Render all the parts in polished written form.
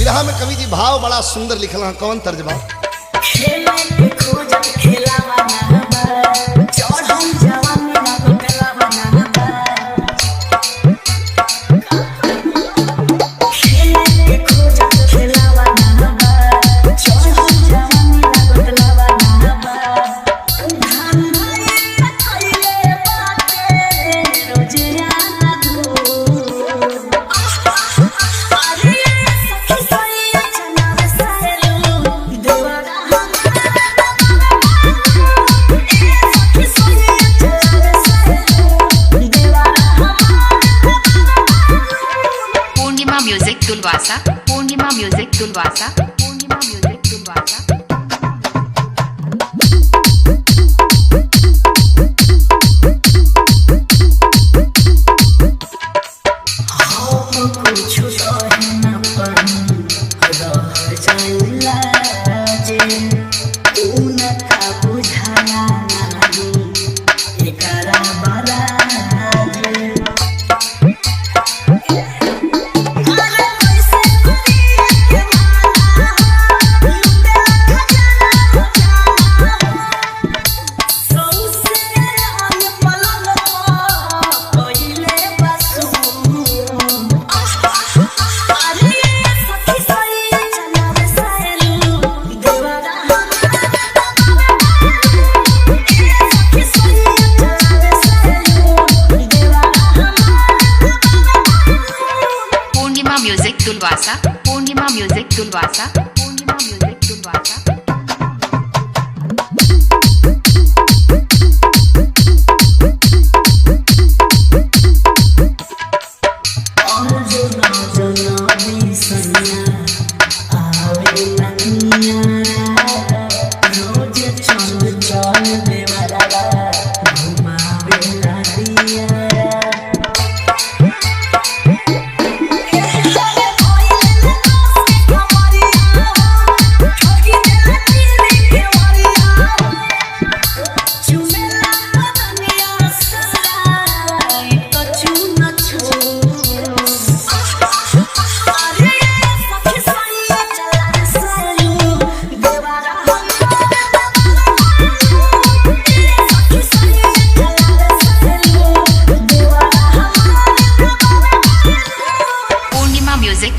बिरहा में कवि जी भाव बड़ा सुंदर लिखल है। कौन तर्जमा? तुलवासा, पूर्णिमा म्यूजिक तुलवासा, पूर्णिमा म्यूजिक तुलवासा। तुलवासा, पूर्णिमा म्यूजिक तुलवासा, पूर्णिमा म्यूजिक तुलवासा।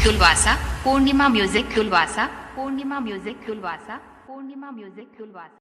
तुलवासा, पूर्णिमा म्यूजिक तुलवासा, पूर्णिमा म्यूजिक तुलवासा, पूर्णिमा म्यूजिक तुलवासा।